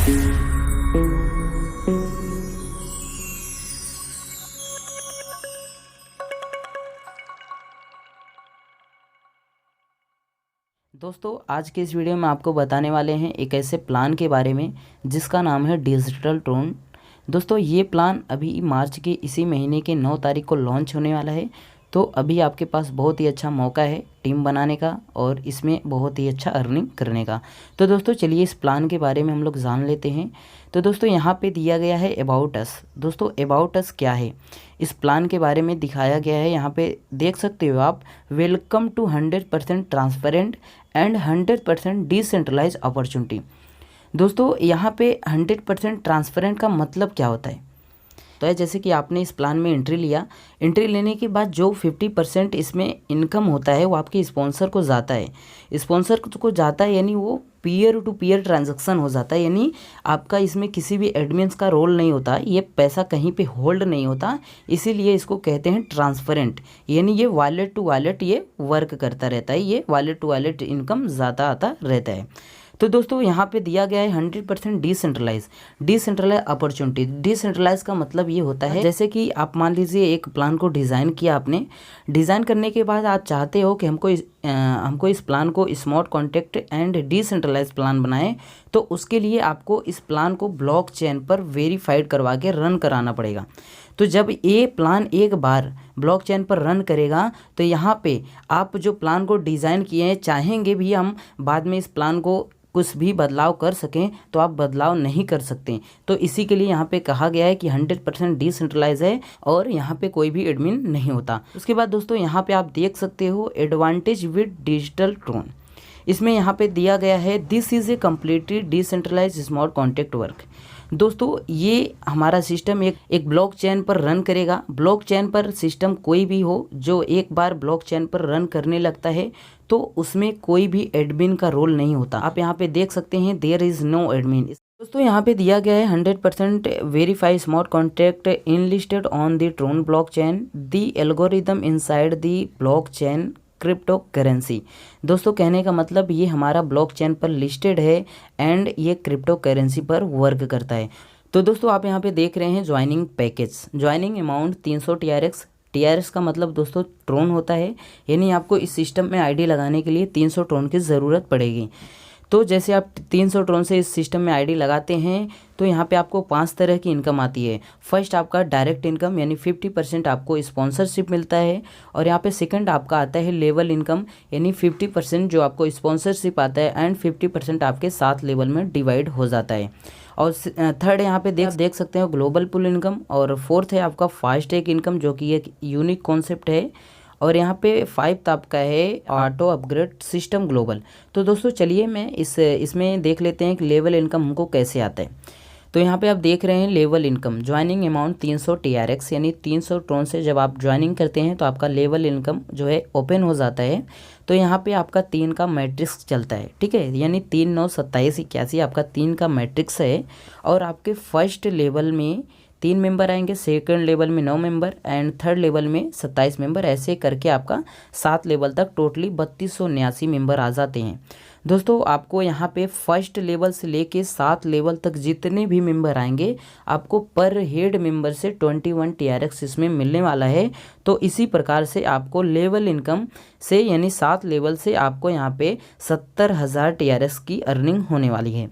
दोस्तों आज के इस वीडियो में आपको बताने वाले हैं एक ऐसे प्लान के बारे में जिसका नाम है डिजिटल ट्रोन। दोस्तों ये प्लान अभी मार्च के इसी महीने के 9 तारीख को लॉन्च होने वाला है। तो अभी आपके पास बहुत ही अच्छा मौका है टीम बनाने का और इसमें बहुत ही अच्छा अर्निंग करने का। तो दोस्तों चलिए इस प्लान के बारे में हम लोग जान लेते हैं। तो दोस्तों यहाँ पे दिया गया है अबाउट अस। दोस्तों अबाउट अस क्या है, इस प्लान के बारे में दिखाया गया है। यहाँ पे देख सकते हो आप, welcome to 100% transparent and 100% decentralise opportunity. दोस्तों यहाँ पे 100% ट्रांसपेरेंट का मतलब क्या होता है, तो है जैसे कि आपने इस प्लान में एंट्री लिया, एंट्री लेने के बाद जो 50% इसमें इनकम होता है वो आपके स्पॉन्सर को जाता है। स्पॉन्सर को जाता है यानी वो पीयर टू पीयर ट्रांजैक्शन हो जाता है, यानी आपका इसमें किसी भी एडमिन्स का रोल नहीं होता, ये पैसा कहीं पे होल्ड नहीं होता। इसीलिए इसको कहते हैं ट्रांसपेरेंट, यानी ये वॉलेट टू वॉलेट ये वर्क करता रहता है, ये वॉलेट टू वॉलेट इनकम ज़्यादा आता रहता है। तो दोस्तों यहाँ पे दिया गया है 100% डिसेंट्रलाइज अपॉर्चुनिटी। डिसेंट्रलाइज का मतलब ये होता है जैसे कि आप मान लीजिए एक प्लान को डिज़ाइन किया आपने, डिज़ाइन करने के बाद आप चाहते हो कि हमको इस प्लान को smart contract and decentralise plan बनाएं, तो उसके लिए आपको इस प्लान को ब्लॉकचेन पर वेरीफाइड करवा के रन कराना पड़ेगा। तो जब ये प्लान एक बार ब्लॉकचेन पर रन करेगा तो यहाँ पे आप जो प्लान को डिज़ाइन किए हैं, चाहेंगे भी हम बाद में इस प्लान को कुछ भी बदलाव कर सकें तो आप बदलाव नहीं कर सकते। तो इसी के लिए यहाँ पे कहा गया है कि 100% डिसेंट्रलाइज है और यहाँ पे कोई भी एडमिन नहीं होता। उसके बाद दोस्तों यहाँ पे आप देख सकते हो एडवांटेज विद डिजिटल ट्रोन। इसमें यहाँ पे दिया गया है this is a completely decentralise smart contract work. दोस्तों ये हमारा सिस्टम एक ब्लॉकचेन पर रन करेगा। ब्लॉकचेन पर सिस्टम कोई भी हो जो एक बार ब्लॉकचेन पर रन करने लगता है तो उसमें कोई भी एडमिन का रोल नहीं होता। आप यहाँ पे देख सकते हैं देयर इज़ नो एडमिन। दोस्तों यहाँ पे दिया गया है 100% verify smart contract enlisted on the Tron blockchain, the algorithm inside the blockchain crypto currency. दोस्तों कहने का मतलब ये हमारा ब्लॉकचेन पर लिस्टेड है एंड ये क्रिप्टो करेंसी पर वर्क करता है। तो दोस्तों आप यहाँ पे देख रहे हैं joining package, joining amount 300 TRX। TRX का मतलब दोस्तों ट्रोन होता है, यानी आपको इस सिस्टम में आईडी लगाने के लिए 300 ट्रोन की ज़रूरत पड़ेगी। तो जैसे आप 300 ट्रोन से इस सिस्टम में आईडी लगाते हैं तो यहाँ पे आपको 5 तरह की इनकम आती है। फर्स्ट आपका डायरेक्ट इनकम यानी 50% आपको स्पॉन्सरशिप मिलता है, और यहाँ पे सेकंड आपका आता है लेवल इनकम यानी 50% जो आपको स्पॉन्सरशिप आता है एंड 50% आपके 7 लेवल में डिवाइड हो जाता है। और थर्ड यहाँ पे देख सकते हो ग्लोबल पुल इनकम, और फोर्थ है आपका फास्ट टैग इनकम जो कि एक यूनिक कॉन्सेप्ट है, और यहाँ पे 5th आपका है ऑटो अपग्रेड सिस्टम ग्लोबल। तो दोस्तों चलिए मैं इसमें देख लेते हैं कि लेवल इनकम हमको कैसे आता है। तो यहाँ पे आप देख रहे हैं level income, joining amount 300 TRX यानी 300 ट्रोन से जब आप ज्वाइनिंग करते हैं तो आपका लेवल इनकम जो है ओपन हो जाता है। तो यहाँ पे आपका 3 का मैट्रिक्स चलता है, ठीक है, यानी 3 9 27 81 आपका 3 का मैट्रिक्स है। और आपके फर्स्ट लेवल में 3 मेंबर आएंगे, सेकंड लेवल में 9 मेंबर एंड थर्ड लेवल में 27 मेंबर, ऐसे करके आपका 7 लेवल तक टोटली 3279 मेंबर आ जाते हैं। दोस्तों आपको यहाँ पे फर्स्ट लेवल से लेके 7 लेवल तक जितने भी मेंबर आएंगे आपको पर हेड मेंबर से 21 TRX इसमें मिलने वाला है। तो इसी प्रकार से आपको लेवल इनकम से यानी 7 लेवल से आपको यहाँ पे 70,000 TRX की अर्निंग होने वाली है।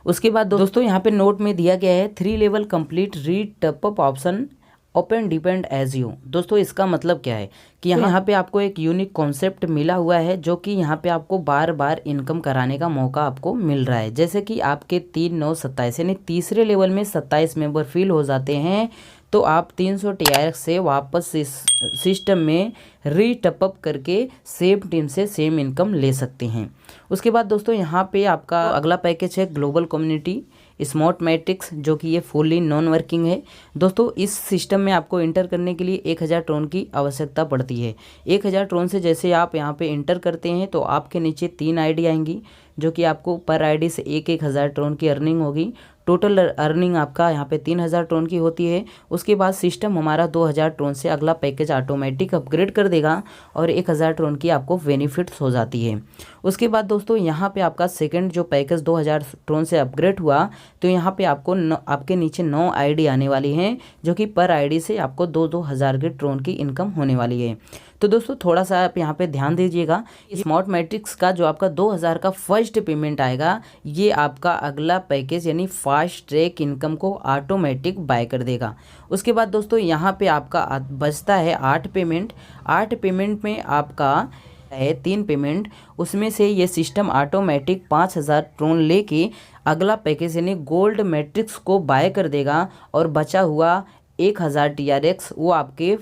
उसके बाद दोस्तों यहाँ पे नोट में दिया गया है 3 level complete read top up option open depend as you. दोस्तों इसका मतलब क्या है कि यहाँ पे आपको एक यूनिक कॉन्सेप्ट मिला हुआ है जो कि यहाँ पे आपको बार बार इनकम कराने का मौका आपको मिल रहा है। जैसे कि आपके 3 9 27 यानी तीसरे लेवल में 27 मेंबर फिल हो जाते हैं तो आप 300 TRX से वापस इस सिस्टम में रीटअप करके सेम टीम से सेम इनकम ले सकते हैं। उसके बाद दोस्तों यहाँ पे आपका अगला पैकेज है ग्लोबल कम्युनिटी स्मार्ट मैट्रिक्स, जो कि ये फुल्ली नॉन वर्किंग है। दोस्तों इस सिस्टम में आपको इंटर करने के लिए 1000 ट्रोन की आवश्यकता पड़ती है। 1000 ट्रोन से जैसे आप यहाँ पे इंटर करते हैं तो आपके नीचे 3 आईडी आएंगी। जो कि आपको पर आईडी से 1,000 ट्रोन की अर्निंग होगी। टोटल अर्निंग आपका यहाँ पे 3,000 ट्रोन की होती है। उसके बाद सिस्टम हमारा 2,000 ट्रोन से अगला पैकेज ऑटोमेटिक अपग्रेड कर देगा और 1,000 ट्रोन की आपको बेनिफिट्स हो जाती है। उसके बाद दोस्तों यहाँ पे आपका सेकंड जो पैकेज 2,000 ट्रोन से अपग्रेड हुआ, तो यहाँ पे आपको आपके नीचे 9 आईडी आने वाली हैं, जो कि पर आईडी से आपको 2-2 हज़ार के ट्रोन की इनकम होने वाली है। तो दोस्तों थोड़ा सा आप यहाँ पे ध्यान दीजिएगा, स्मार्ट मैट्रिक्स का जो आपका 2,000 का फर्स्ट पेमेंट आएगा, ये आपका अगला पैकेज यानी फास्ट ट्रैक इनकम को ऑटोमेटिक बाय कर देगा। उसके बाद दोस्तों यहाँ पे आपका बचता है 8 पेमेंट। 8 पेमेंट में आपका है 3 पेमेंट, उसमें से ये सिस्टम ऑटोमेटिक 5,000 ट्रोन लेके अगला पैकेज यानी गोल्ड मैट्रिक्स को बाय कर देगा और बचा हुआ 1,000 TRX वो आपके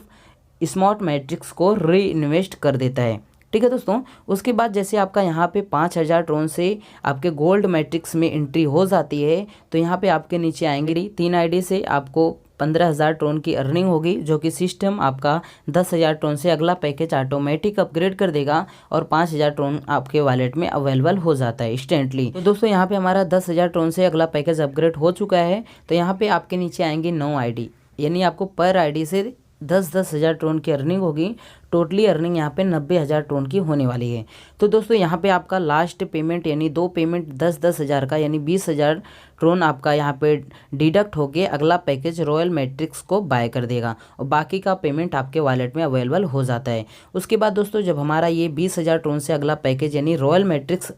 स्मार्ट मैट्रिक्स को री इन्वेस्ट कर देता है। ठीक है दोस्तों, उसके बाद जैसे आपका यहाँ पे 5,000 ट्रोन से आपके गोल्ड मैट्रिक्स में एंट्री हो जाती है, तो यहाँ पे आपके नीचे आएंगे 3 आईडी से आपको 15,000 ट्रोन की अर्निंग होगी, जो कि सिस्टम आपका 10,000 ट्रोन से अगला पैकेज ऑटोमेटिक अपग्रेड कर देगा और 5,000 ट्रोन आपके वॉलेट में अवेलेबल हो जाता है इंस्टेंटली। तो दोस्तों यहाँ पे हमारा 10,000 ट्रोन से अगला पैकेज अपग्रेड हो चुका है। तो यहाँ पे आपके नीचे आएंगे 9 आईडी, यानी आपको पर आईडी से 10-10 हज़ार ट्रोन की अर्निंग होगी। टोटली अर्निंग यहाँ पे 90,000 ट्रोन की होने वाली है। तो दोस्तों यहाँ पे आपका लास्ट पेमेंट यानी 2 पेमेंट 10-10 हज़ार का यानी 20,000 ट्रोन आपका यहाँ पे डिडक्ट होके अगला पैकेज रॉयल मैट्रिक्स को बाय कर देगा और बाकी का पेमेंट आपके वॉलेट में अवेलेबल हो जाता है। उसके बाद दोस्तों जब हमारा ये 20,000 ट्रोन से अगला पैकेज यानी रॉयल मैट्रिक्स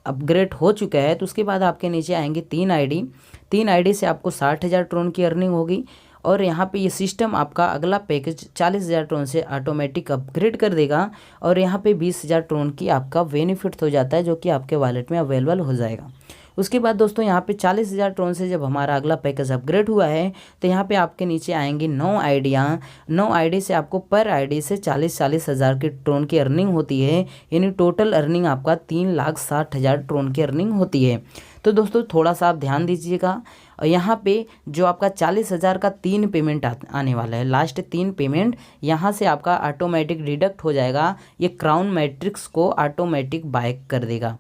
अपग्रेड हो चुका है, तो उसके बाद आपके नीचे आएंगे 3 आईडी। 3 आईडी से आपको 60,000 ट्रोन की अर्निंग होगी और यहाँ पे ये सिस्टम आपका अगला पैकेज 40,000 ट्रोन से ऑटोमेटिक अपग्रेड कर देगा और यहाँ पे 20,000 ट्रोन की आपका बेनिफिट हो जाता है, जो कि आपके वॉलेट में अवेलेबल हो जाएगा। उसके बाद दोस्तों यहाँ पे 40,000 ट्रोन से जब हमारा अगला पैकेज अपग्रेड हुआ है, तो यहाँ पे आपके नीचे आएंगी 9 आईडियाँ। 9 आईडी से आपको पर आईडी से 40-40 हज़ार की ट्रोन की अर्निंग होती है, यानी टोटल अर्निंग आपका 3,60,000 ट्रोन की अर्निंग होती है। तो दोस्तों थोड़ा सा आप ध्यान दीजिएगा, और यहाँ पे जो आपका 40,000 का 3 पेमेंट आने वाला है, लास्ट 3 पेमेंट यहाँ से आपका ऑटोमेटिक डिडक्ट हो जाएगा। ये क्राउन मैट्रिक्स को ऑटोमेटिक बाय कर देगा।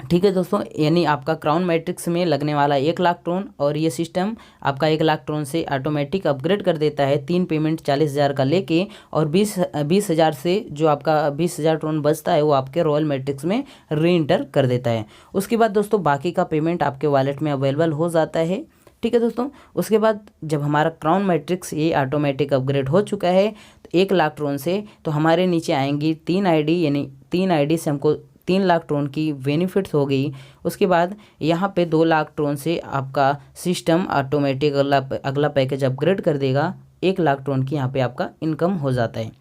ठीक है दोस्तों, यानी आपका क्राउन मैट्रिक्स में लगने वाला 1,00,000 ट्रोन और ये सिस्टम आपका 1,00,000 ट्रोन से ऑटोमेटिक अपग्रेड कर देता है। 3 पेमेंट 40,000 का लेके और 20,000 से जो आपका 20,000 ट्रोन बचता है वो आपके रॉयल मैट्रिक्स में री इंटर कर देता है। उसके बाद दोस्तों बाकी का पेमेंट आपके वॉलेट में अवेलेबल हो जाता है। ठीक है दोस्तों, उसके बाद जब हमारा क्राउन मैट्रिक्स ये ऑटोमेटिक अपग्रेड हो चुका है 1,00,000 ट्रोन से, तो हमारे नीचे आएंगी 3 आईडी, यानी 3 आईडी से हमको 3,00,000 ट्रोन की बेनिफिट्स हो गई। उसके बाद यहाँ पे 2,00,000 ट्रोन से आपका सिस्टम ऑटोमेटिक अगला पैकेज अपग्रेड कर देगा। 1,00,000 ट्रोन की यहाँ पे आपका इनकम हो जाता है।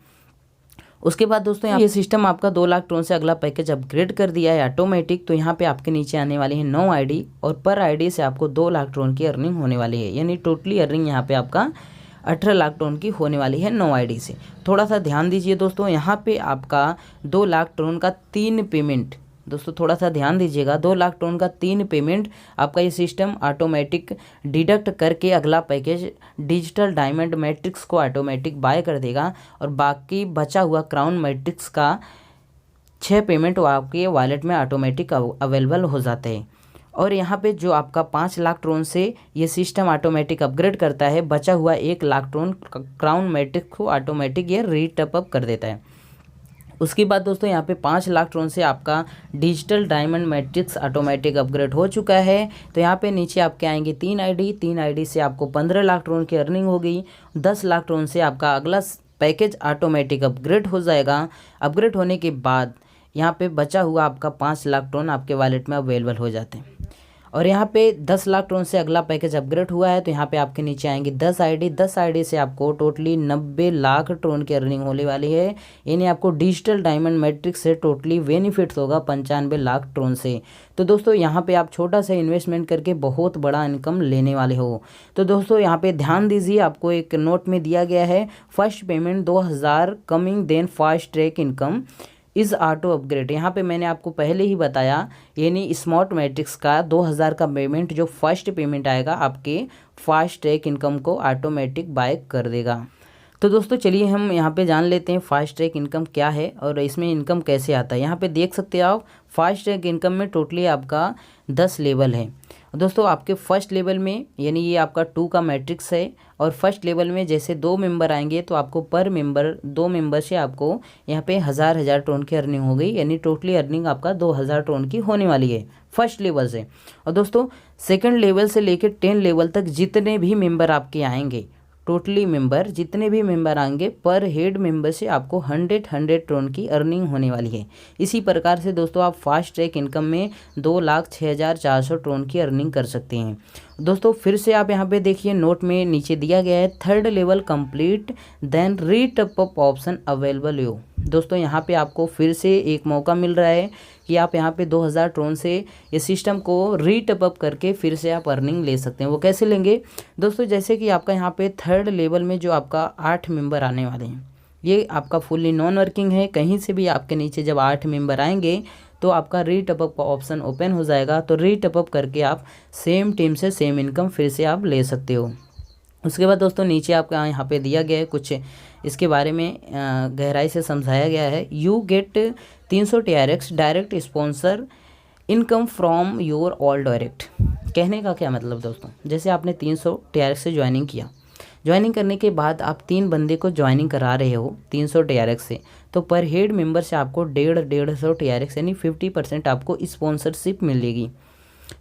उसके बाद दोस्तों ये सिस्टम आपका 2,00,000 ट्रोन से अगला पैकेज अपग्रेड कर दिया है ऑटोमेटिक। तो यहाँ पे आपके नीचे आने वाली है 9 आईडी और पर आईडी से आपको 2,00,000 ट्रोन की अर्निंग होने वाली है, यानी टोटली अर्निंग यहाँ पे आपका 18,00,000 ट्रोन की होने वाली है 9 आईडी से। थोड़ा सा ध्यान दीजिए दोस्तों, यहाँ पे आपका 2,00,000 ट्रोन का 3 पेमेंट, दोस्तों थोड़ा सा ध्यान दीजिएगा, 2,00,000 ट्रोन का 3 पेमेंट आपका ये सिस्टम ऑटोमेटिक डिडक्ट करके अगला पैकेज डिजिटल डायमंड मैट्रिक्स को ऑटोमेटिक बाय कर देगा और बाकी बचा हुआ क्राउन मैट्रिक्स का 6 पेमेंट आपके वॉलेट में ऑटोमेटिक अवेलेबल हो जाते हैं। और यहाँ पे जो आपका 5,00,000 ट्रोन से ये सिस्टम ऑटोमेटिक अपग्रेड करता है, बचा हुआ 1,00,000 ट्रोन क्राउन मैट्रिक्स को ऑटोमेटिक ये रीटअप कर देता है। उसके बाद दोस्तों यहाँ पे 5,00,000 ट्रोन से आपका digital diamond matrix automatic upgrade हो चुका है। तो यहाँ पे नीचे आपके आएंगे 3 आईडी। 3 आईडी से आपको 15,00,000 ट्रोन की अर्निंग होगी। 10,00,000 ट्रोन से आपका अगला पैकेज ऑटोमेटिक अपग्रेड हो जाएगा। अपग्रेड होने के बाद यहाँ पे बचा हुआ आपका 5,00,000 ट्रोन आपके वॉलेट में अवेलेबल हो जाते हैं। और यहाँ पे 10,00,000 ट्रोन से अगला पैकेज अपग्रेड हुआ है, तो यहाँ पे आपके नीचे आएंगे 10 आईडी। 10 आईडी से आपको टोटली 90,00,000 ट्रोन की अर्निंग होने वाली है, यानी आपको डिजिटल डायमंड मैट्रिक्स से टोटली बेनिफिट्स होगा 95,00,000 ट्रोन से। तो दोस्तों यहाँ पे आप छोटा सा इन्वेस्टमेंट करके बहुत बड़ा इनकम लेने वाले हो। तो दोस्तों यहाँ पे ध्यान दीजिए, आपको एक नोट में दिया गया है first payment 2,000 coming then fast track income is auto upgrade. यहाँ पे मैंने आपको पहले ही बताया, यानी स्मार्ट मैट्रिक्स का 2,000 का पेमेंट जो फर्स्ट पेमेंट आएगा आपके फास्ट ट्रैक इनकम को ऑटोमेटिक बाय कर देगा। तो दोस्तों चलिए हम यहाँ पे जान लेते हैं फास्ट ट्रैक इनकम क्या है और इसमें इनकम कैसे आता है। यहाँ पे देख सकते हैं आप फास्ट ट्रैक इनकम में टोटली आपका 10 लेवल है। दोस्तों आपके फर्स्ट लेवल में यानी ये आपका 2 का मैट्रिक्स है और फर्स्ट लेवल में जैसे 2 मेंबर आएंगे तो आपको पर मेंबर 2 मेंबर से आपको यहाँ पे 1000 टोन की अर्निंग हो गई, यानी टोटली अर्निंग आपका 2000 टोन की होने वाली है फर्स्ट लेवल से। और दोस्तों सेकंड लेवल से लेकर 10 लेवल तक जितने भी मेंबर आपके आएंगे, टोटली मेंबर जितने भी मेंबर आएंगे पर हेड मेंबर से आपको 100 टोन की अर्निंग होने वाली है। इसी प्रकार से दोस्तों आप फास्ट ट्रैक इनकम में 2,06,400 टोन की अर्निंग कर सकते हैं। दोस्तों फिर से आप यहाँ पे देखिए नोट में नीचे दिया गया है थर्ड लेवल कंप्लीट देन रीटअप ऑप्शन अवेलेबल यू। दोस्तों यहाँ पे आपको फिर से एक मौका मिल रहा है कि आप यहाँ पे 2000 टोन से ये सिस्टम को रीटअप करके फिर से आप अर्निंग ले सकते हैं। वो कैसे लेंगे दोस्तों, जैसे कि आपका यहाँ पे थर्ड लेवल में जो आपका 8 मेंबर आने वाले हैं, ये आपका फुल्ली नॉन वर्किंग है। कहीं से भी आपके नीचे जब 8 मेंबर आएंगे तो आपका रीटअप का ऑप्शन ओपन हो जाएगा, तो रीटअप करके आप सेम टीम से सेम इनकम फिर से आप ले सकते हो। उसके बाद दोस्तों नीचे आपका यहाँ पे दिया गया है कुछ इसके बारे में गहराई से समझाया गया है। You get 300 TRX direct sponsor income from your all direct. कहने का क्या मतलब दोस्तों, जैसे आपने 300 TRX से ज्वाइनिंग किया, ज्वाइनिंग करने के बाद आप 3 बंदे को ज्वाइनिंग करा रहे हो 300 TRX से, तो पर हेड मेंबर से आपको 150 TRX यानी 50% आपको स्पॉन्सरशिप मिलेगी।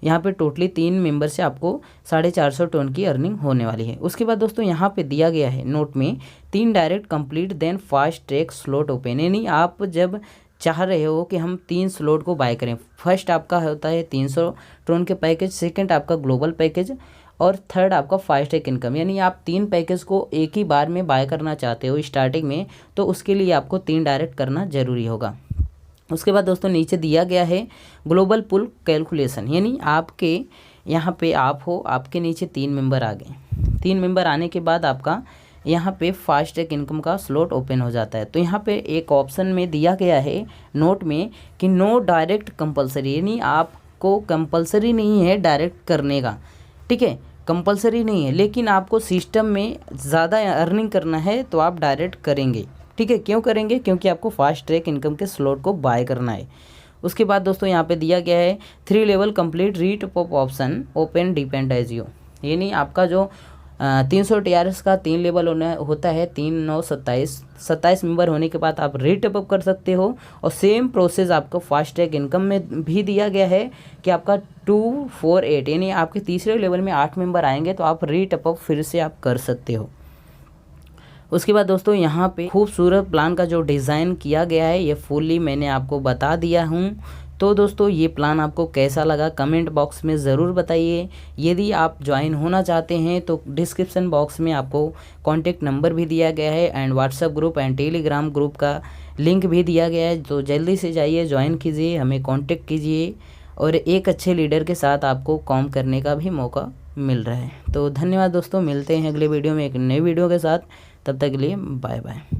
यहाँ पे टोटली 3 मेंबर से आपको 450 टोन की अर्निंग होने वाली है। उसके बाद दोस्तों यहाँ पे दिया गया है नोट में 3 direct complete then fast track slot open, यानी आप जब चाह रहे हो कि हम 3 स्लॉट को बाय करें, फर्स्ट आपका होता है 300 टोन के पैकेज, सेकंड आपका ग्लोबल पैकेज और थर्ड आपका फास्ट ट्रैक इनकम, यानी आप 3 पैकेज को एक ही बार में बाय करना चाहते हो स्टार्टिंग में, तो उसके लिए आपको 3 डायरेक्ट करना ज़रूरी होगा। उसके बाद दोस्तों नीचे दिया गया है ग्लोबल पुल कैलकुलेशन, यानी आपके यहाँ पे आप हो, आपके नीचे 3 मेंबर आ गए, 3 मेंबर आने के बाद आपका यहाँ पे फास्ट ट्रैक इनकम का स्लॉट ओपन हो जाता है। तो यहाँ पे एक ऑप्शन में दिया गया है नोट में कि नो डायरेक्ट कंपलसरी, यानी आपको कंपलसरी नहीं है डायरेक्ट करने का, ठीक है, कंपलसरी नहीं है, लेकिन आपको सिस्टम में ज़्यादा अर्निंग करना है तो आप डायरेक्ट करेंगे, ठीक है। क्यों करेंगे, क्योंकि आपको फास्ट ट्रैक इनकम के स्लॉट को बाय करना है। उसके बाद दोस्तों यहाँ पे दिया गया है 3 लेवल कंप्लीट रीटअप option open depend as you, यानी आपका जो 300 TRX का 3 लेवल होता है 3, 9, 27 मेंबर होने के बाद आप रीटअप कर सकते हो। और सेम प्रोसेस आपको फास्ट ट्रैक इनकम में भी दिया गया है कि आपका 2, 4, 8 यानी आपके तीसरे लेवल में 8 मेंबर आएंगे तो आप रीटअप फिर से आप कर सकते हो। उसके बाद दोस्तों यहाँ पे खूबसूरत प्लान का जो डिज़ाइन किया गया है ये फुल्ली मैंने आपको बता दिया हूँ। तो दोस्तों ये प्लान आपको कैसा लगा कमेंट बॉक्स में ज़रूर बताइए। यदि आप ज्वाइन होना चाहते हैं तो डिस्क्रिप्शन बॉक्स में आपको कॉन्टेक्ट नंबर भी दिया गया है and WhatsApp group and Telegram group का लिंक भी दिया गया है, तो जल्दी से जाइए ज्वाइन कीजिए, हमें कॉन्टेक्ट कीजिए और एक अच्छे लीडर के साथ आपको काम करने का भी मौका मिल रहा है। तो धन्यवाद दोस्तों, मिलते हैं अगले वीडियो में एक नई वीडियो के साथ, तब तक के लिए बाय बाय।